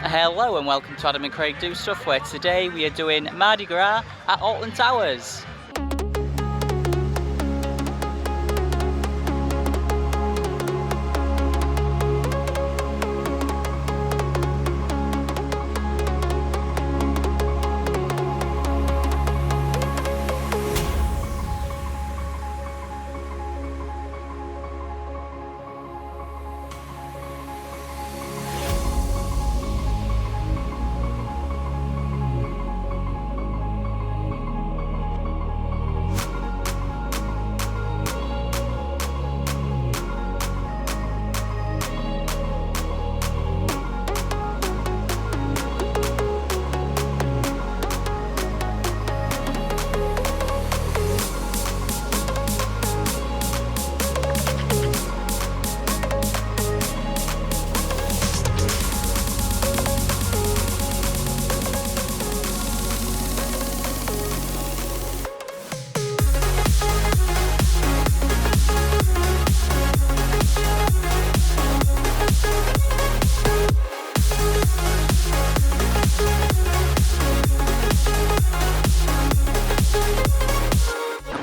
Hello and welcome to Adam and Craig Do Stuff, where today we are doing Mardi Gras at Alton Towers.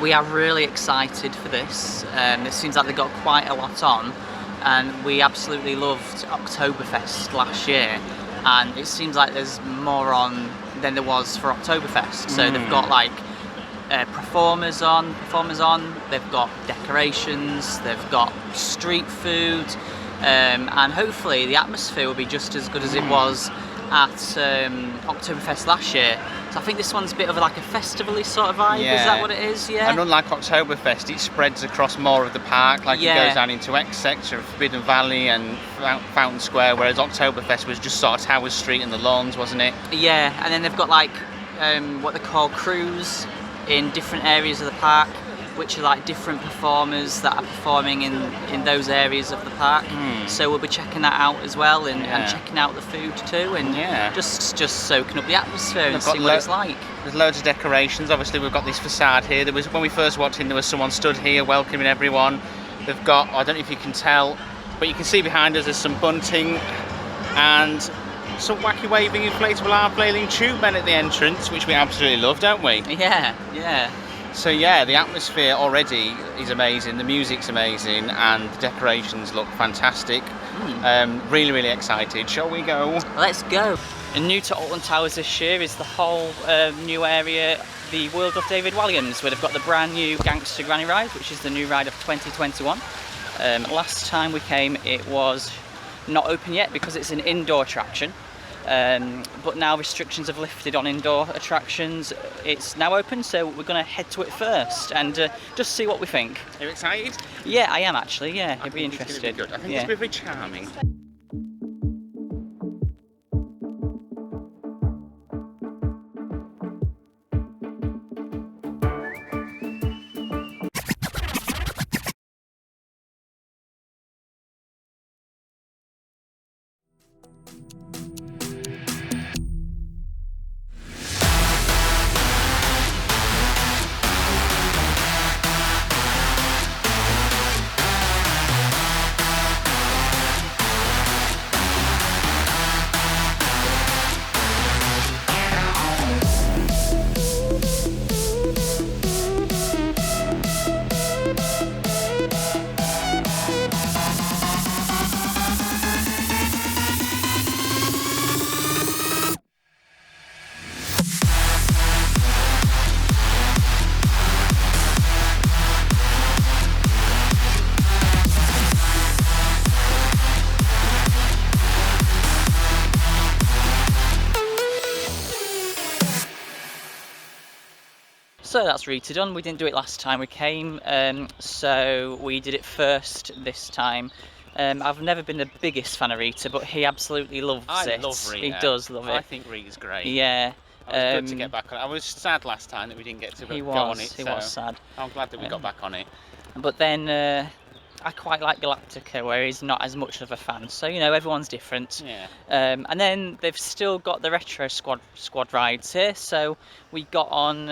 We are really excited for this. It seems like they've got quite a lot on, and we absolutely loved Oktoberfest last year, and it seems like there's more on than there was for Oktoberfest. So they've got like performers on, they've got decorations, they've got street food, and hopefully the atmosphere will be just as good as it was at Oktoberfest last year. So I think this one's a bit of like a festival-y sort of vibe, Yeah. Is that what it is? Yeah. And unlike Oktoberfest, it spreads across more of the park, like it goes down into X Sector, Forbidden Valley and Fountain Square, whereas Oktoberfest was just sort of Towers Street and the lawns, wasn't it? Yeah, and then they've got like what they call crews in different areas of the park, which are like different performers that are performing in those areas of the park. So we'll be checking that out as well, and checking out the food too, and just soaking up the atmosphere and seeing what it's like. There's loads of decorations. Obviously we've got this facade here. There was, when we first walked in, there was someone stood here welcoming everyone. They've got, I don't know if you can tell, but you can see behind us there's some bunting and some wacky waving inflatable arm flailing tube men at the entrance, which we absolutely love, don't we? Yeah. So yeah, the atmosphere already is amazing, the music's amazing, and the decorations look fantastic. Really excited. Shall we go? Let's go. And new to Alton Towers this year is the whole new area, the World of David Walliams, where they've got the brand new Gangsta Granny ride, which is the new ride of 2021. Last time we came, it was not open yet because it's an indoor attraction. But now restrictions have lifted on indoor attractions. It's now open, so we're going to head to it first and just see what we think. Are you excited? Yeah, I am actually. Yeah, I'd be It's interested. gonna be good. I think it's going to be very charming. So that's Rita done. We didn't do it last time we came, so we did it first this time. I've never been the biggest fan of Rita, but he absolutely loves it. I love Rita. He does love it. I think Rita's great. Yeah. It was good to get back on it. I was sad last time that we didn't get to go on it. He was sad. I'm glad that we got back on it. But then I quite like Galactica, where he's not as much of a fan. So you know, everyone's different. Yeah. And then they've still got the retro squad rides here. So we got on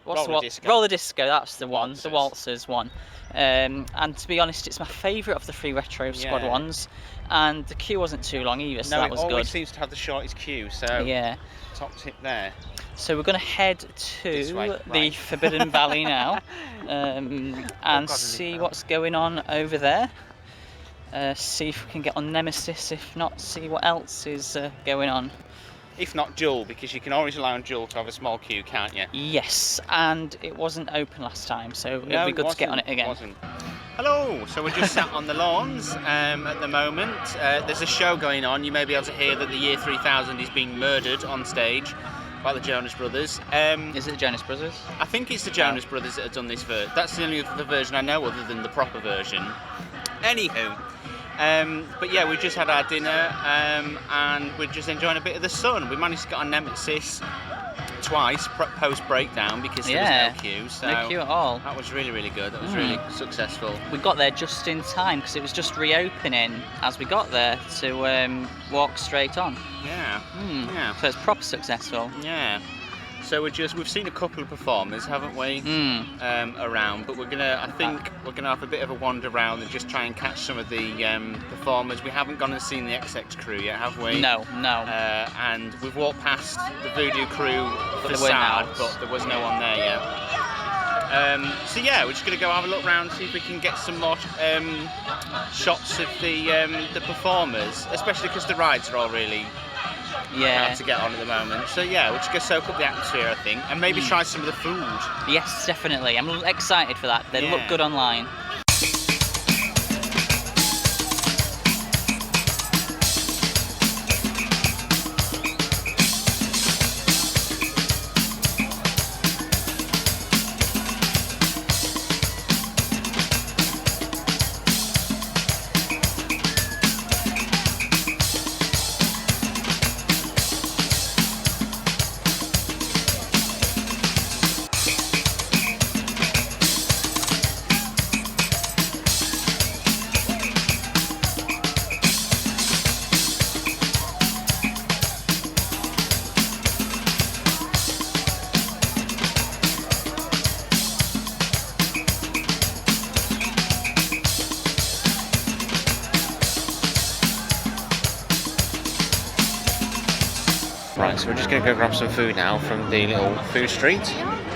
roller disco. That's the one, the waltzers one. And to be honest, it's my favourite of the 3 retro squad ones. And the queue wasn't too long either, so that was good. It always seems to have the shortest queue. So yeah. Top tip there. So we're going to head to the Forbidden Valley now and see what's going on over there. See if we can get on Nemesis, if not, see what else is going on. If not Jewel, because you can always rely on Jewel to have a small queue, can't you? Yes, and it wasn't open last time, so it'll be good to get on it again. It wasn't. Hello, so we're just sat on the lawns at the moment. There's a show going on. You may be able to hear that the year 3000 is being murdered on stage by the Jonas Brothers. Is it the Jonas Brothers? I think it's the Jonas Brothers that have done this version. That's the only other version I know other than the proper version. Anywho, but yeah, we just had our dinner and we're just enjoying a bit of the sun. We managed to get on Nemesis twice post breakdown because there was no queue. So no queue at all. That was really, really good. That was really successful. We got there just in time because it was just reopening as we got there to walk straight on. Yeah. Yeah. So it's proper successful. Yeah. So we've seen a couple of performers, haven't we? Around, but I think we're gonna have a bit of a wander around and just try and catch some of the performers. We haven't gone and seen the XX crew yet, have we? No. And we've walked past the Voodoo crew facade, but there was no one there yet. So yeah, we're just gonna go have a look around, see if we can get some more shots of the performers, especially because the rides are all really hard to get on at the moment. So yeah, we'll just go soak up the atmosphere, I think, and maybe try some of the food. Yes, definitely. I'm excited for that. They look good online. Right, so we're just going to go grab some food now from the little food street.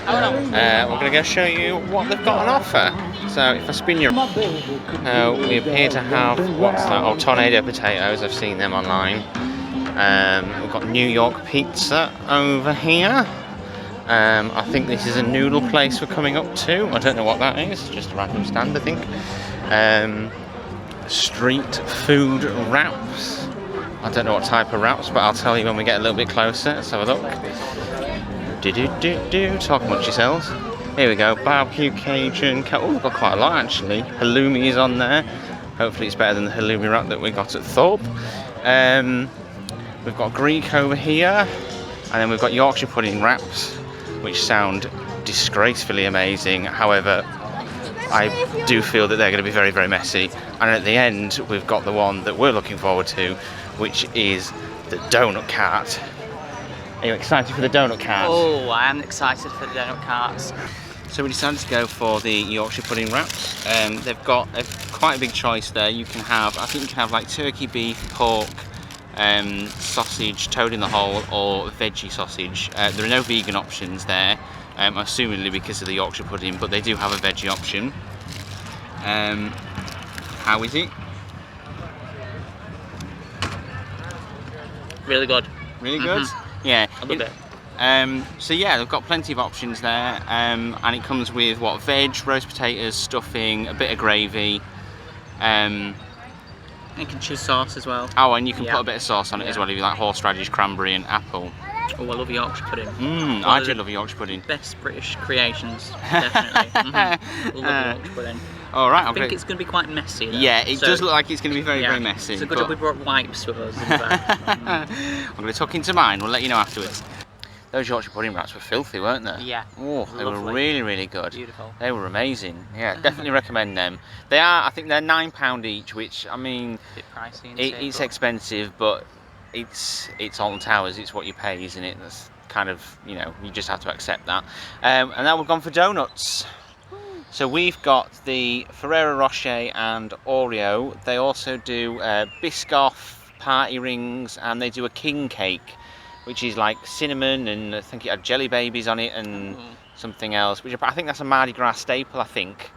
We're going to go show you what they've got on offer. So if I spin you, we appear to have, what's that? Oh, tornado potatoes. I've seen them online. We've got New York pizza over here. I think this is a noodle place we're coming up to. I don't know what that is. Just a random stand, I think. Street food wraps. I don't know what type of wraps, but I'll tell you when we get a little bit closer. Let's have a look. Talk amongst yourselves. Here we go. Barbecue Cajun. Oh, we've got quite a lot actually. Halloumi is on there. Hopefully it's better than the halloumi wrap that we got at Thorpe. We've got Greek over here. And then we've got Yorkshire pudding wraps, which sound disgracefully amazing. However, I do feel that they're going to be very, very messy. And at the end, we've got the one that we're looking forward to, which is the donut cart. Are you excited for the donut cart? Oh, I am excited for the donut carts. So we decided to go for the Yorkshire pudding wraps. They've got quite a big choice there. You can have, I think you can have like turkey, beef, pork, sausage, toad in the hole, or veggie sausage. There are no vegan options there, assumingly because of the Yorkshire pudding, but they do have a veggie option. How is it? Really good. Really good? Yeah. I love it. So yeah, they've got plenty of options there, and it comes with what, veg, roast potatoes, stuffing, a bit of gravy. You can choose sauce as well. Oh, and you can put a bit of sauce on it as well if you like horseradish, cranberry and apple. Oh, I love Yorkshire pudding. I do love Yorkshire pudding. Best British creations, definitely. Love Yorkshire pudding. Alright, I think it's going to be quite messy though. Yeah, it does look like it's going to be very, very messy. It's a good job we brought wipes with us. I'm going to tuck into mine, we'll let you know afterwards. Those Yorkshire pudding wraps were filthy, weren't they? Yeah. Oh, they were really, really good. Beautiful. They were amazing. Yeah, definitely recommend them. They are, I think they're £9 each, which, I mean, A bit pricey, it's expensive, but it's Alton Towers. It's what you pay, isn't it? That's kind of, you know, you just have to accept that. And now we've gone for donuts. So we've got the Ferrero Rocher and Oreo. They also do Biscoff, party rings, and they do a king cake, which is like cinnamon, and I think it had jelly babies on it and something else, which I think that's a Mardi Gras staple, I think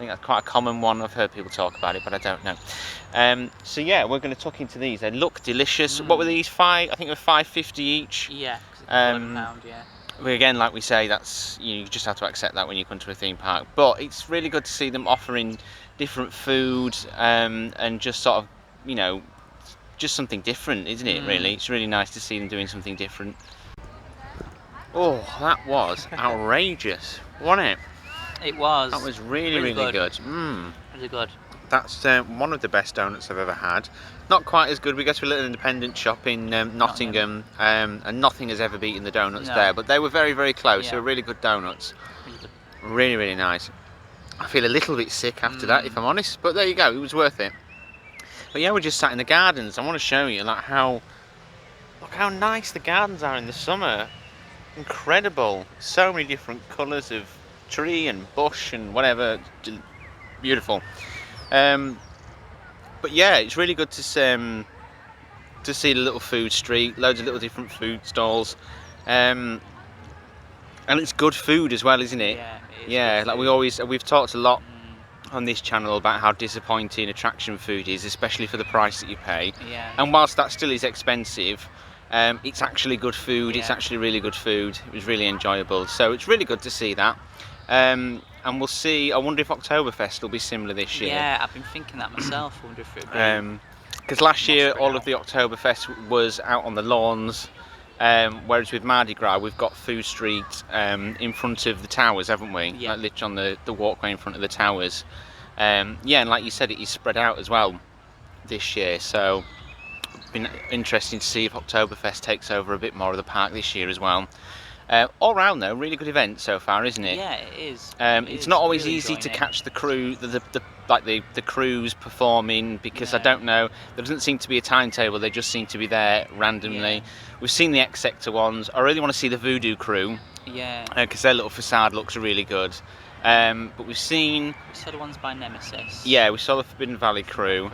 that's quite a common one. I've heard people talk about it, but I don't know. So yeah, we're going to tuck into these. They look delicious. What were these? I think they were £5.50 each. Yeah, £11, yeah. Again, like we say, that's, you just have to accept that when you come to a theme park. But it's really good to see them offering different food, and just sort of, you know, just something different, isn't it? Really, it's really nice to see them doing something different. Oh, that was outrageous, wasn't it? It was. That was really good. Really good. That's one of the best donuts I've ever had. Not quite as good. We go to a little independent shop in Nottingham, and nothing has ever beaten the donuts there. But they were very close. They were really good donuts. Really nice. I feel a little bit sick after that, if I'm honest. But there you go. It was worth it. But yeah, we're just sat in the gardens. I want to show you look how nice the gardens are in the summer. Incredible. So many different colours of tree and bush and whatever. Beautiful. But yeah, it's really good to see the little food street, loads of little different food stalls, and it's good food as well, isn't it? Yeah, it is. Yeah, like we've talked a lot on this channel about how disappointing attraction food is, especially for the price that you pay. Yeah. And whilst that still is expensive, it's actually good food. Yeah. It's actually really good food. It was really enjoyable. So it's really good to see that. And we'll see. I wonder if Oktoberfest will be similar this year. Yeah, I've been thinking that myself. I wonder if it'll be. Because last year all of the Oktoberfest was out on the lawns, whereas with Mardi Gras we've got Food Street in front of the towers, haven't we? Yeah. Like literally on the walkway in front of the towers. Yeah, and like you said, it is spread out as well this year. So it's been interesting to see if Oktoberfest takes over a bit more of the park this year as well. All round though, really good event so far, isn't it? Yeah, it is. It's not always easy to catch the crew, the crews performing, because I don't know, there doesn't seem to be a timetable. They just seem to be there randomly. Yeah. We've seen the X Sector ones. I really want to see the Voodoo crew. Yeah. Because their little facade looks really good. But we saw the ones by Nemesis. Yeah, we saw the Forbidden Valley crew.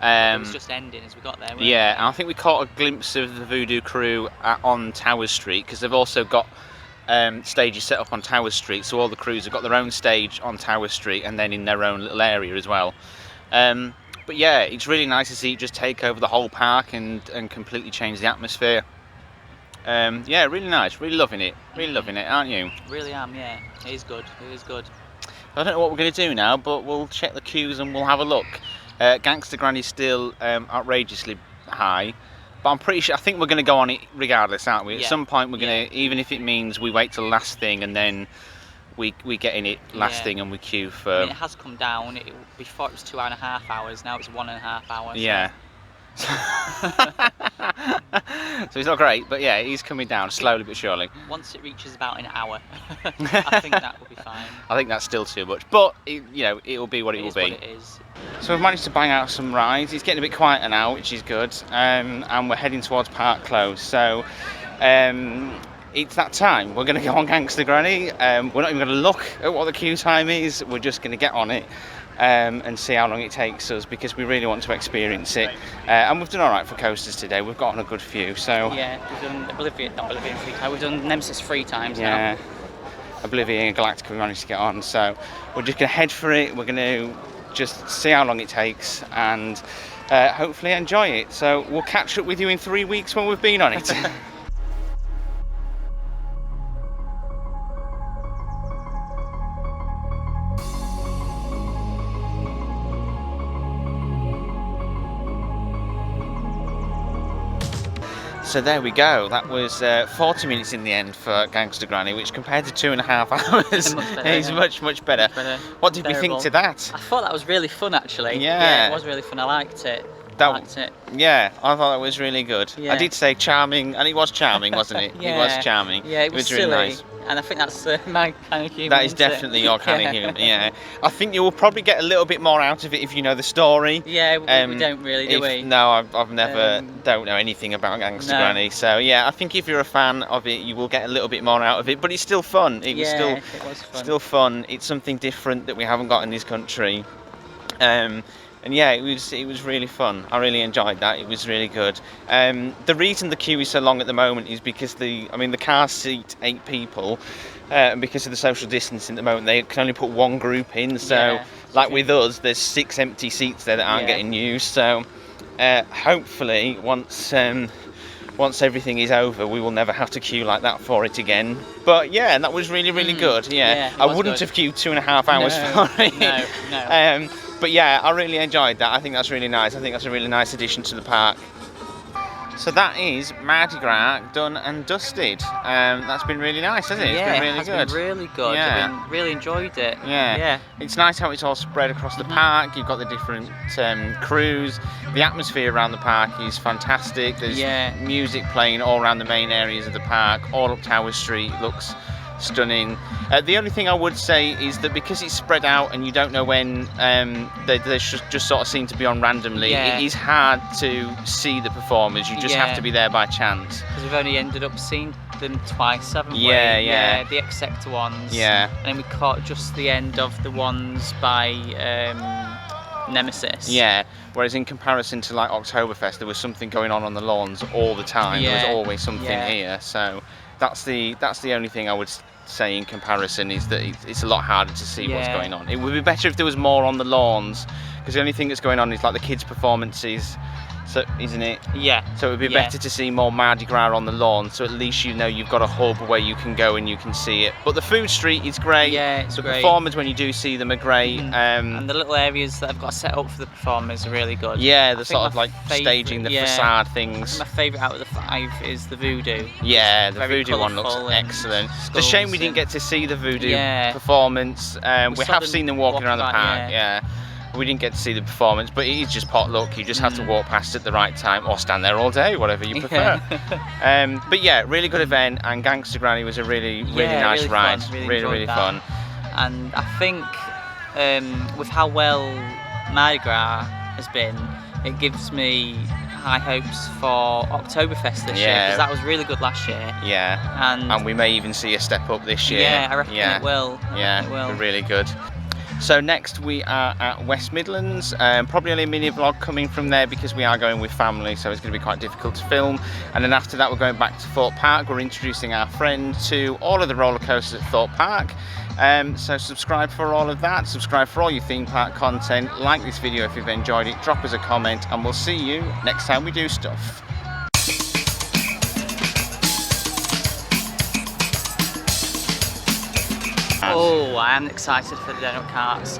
It was just ending as we got there. Yeah, and I think we caught a glimpse of the Voodoo crew on Towers Street, because they've also got stages set up on Towers Street, so all the crews have got their own stage on Towers Street and then in their own little area as well. But yeah, it's really nice to see it just take over the whole park and completely change the atmosphere. Yeah, really nice, really loving it, aren't you? Really am, yeah. It is good, it is good. I don't know what we're going to do now, but we'll check the queues and we'll have a look. Gangsta Granny's still outrageously high, but I'm pretty sure, I think we're going to go on it regardless, aren't we? At some point we're going to, even if it means we wait till the last thing and then we get in it last thing and we queue for... I mean, it has come down. Before it was 2.5 hours, now it's 1.5 hours. Yeah. So it's not great, but yeah, it is coming down slowly but surely. Once it reaches about an hour, I think that will be fine. I think that's still too much, but it will be what it will be. What it is. So we've managed to bang out some rides. It's getting a bit quieter now, which is good, and we're heading towards Park Close. So it's that time. We're going to go on Gangsta Granny. We're not even going to look at what the queue time is. We're just going to get on it. And see how long it takes us, because we really want to experience it. And we've done all right for coasters today. We've got on a good few. So yeah, we've done Oblivion 3 times. We've done Nemesis 3 times now. Yeah, Oblivion and Galactica we managed to get on. So we're just going to head for it. We're going to just see how long it takes and hopefully enjoy it. So we'll catch up with you in 3 weeks when we've been on it. So there we go, that was 40 minutes in the end for Gangsta Granny, which compared to 2.5 hours is much better. What did we think to that? I thought that was really fun actually. Yeah, it was really fun, I liked it. I liked it. Yeah, I thought that was really good. Yeah. I did say charming, and it was charming, wasn't it? Yeah. It was charming. Yeah, it was silly, really nice. and I think that's my kind of humour. That is definitely your kind of humour. Yeah, I think you will probably get a little bit more out of it if you know the story. Yeah, we don't really, do we? No, I've never don't know anything about Gangsta Granny. So yeah, I think if you're a fan of it, you will get a little bit more out of it. But it's still fun. It was still fun. It's something different that we haven't got in this country. And yeah, it was really fun. I really enjoyed that. It was really good. The reason the queue is so long at the moment is because the cars seat 8 people, and because of the social distancing at the moment, they can only put one group in. So, with us, there's 6 empty seats there that aren't getting used. So, hopefully, once everything is over, we will never have to queue like that for it again. But yeah, that was really, really good. Yeah, I wouldn't have queued 2.5 hours for it. No. But yeah, I really enjoyed that. I think that's really nice. I think that's a really nice addition to the park. So that is Mardi Gras done and dusted. That's been really nice, hasn't it? Yeah, it's been really good. Been really good. Yeah. I've really enjoyed it. Yeah. It's nice how it's all spread across the park. You've got the different crews. The atmosphere around the park is fantastic. There's music playing all around the main areas of the park. All up Tower Street looks stunning. The only thing I would say is that because it's spread out and you don't know when they just sort of seem to be on randomly, it is hard to see the performers. You just have to be there by chance. Because we've only ended up seeing them twice, haven't we? Yeah. The X-Sector ones. Yeah. And then we caught just the end of the ones by Nemesis. Yeah. Whereas in comparison to like Oktoberfest, there was something going on the lawns all the time. There was always something here. So that's the only thing I would say in comparison, is that it's a lot harder to see what's going on. It would be better if there was more on the lawns, because the only thing that's going on is like the kids' performances, so isn't it? Yeah. So it would be better to see more Mardi Gras on the lawn, so at least you know you've got a hub where you can go and you can see it. But the food street is great. Yeah, it's the great. Performers, when you do see them, are great. And the little areas that I've got set up for the performers are really good. Yeah, the sort of like staging the facade things. My favourite out of the 5 is the voodoo. Yeah, the voodoo one looks excellent. It's a shame we didn't get to see the voodoo performance. We have seen them walking around the park. Yeah. We didn't get to see the performance, but it is just potluck. You just have to walk past at the right time or stand there all day, whatever you prefer. But yeah, really good event, and Gangsta Granny was a really nice ride. Really fun. And I think with how well Mardi Gras has been, it gives me high hopes for Oktoberfest this year, because that was really good last year. Yeah. And we may even see a step up this year. Yeah, I reckon it will. Yeah, it will. Really good. So next we are at West Midlands, probably only a mini vlog coming from there because we are going with family, so it's going to be quite difficult to film. And then after that we're going back to Thorpe Park. We're introducing our friend to all of the roller coasters at Thorpe Park. So subscribe for all of that, subscribe for all your theme park content, like this video if you've enjoyed it, drop us a comment, and we'll see you next time we do stuff. Oh, I am excited for the donut carts.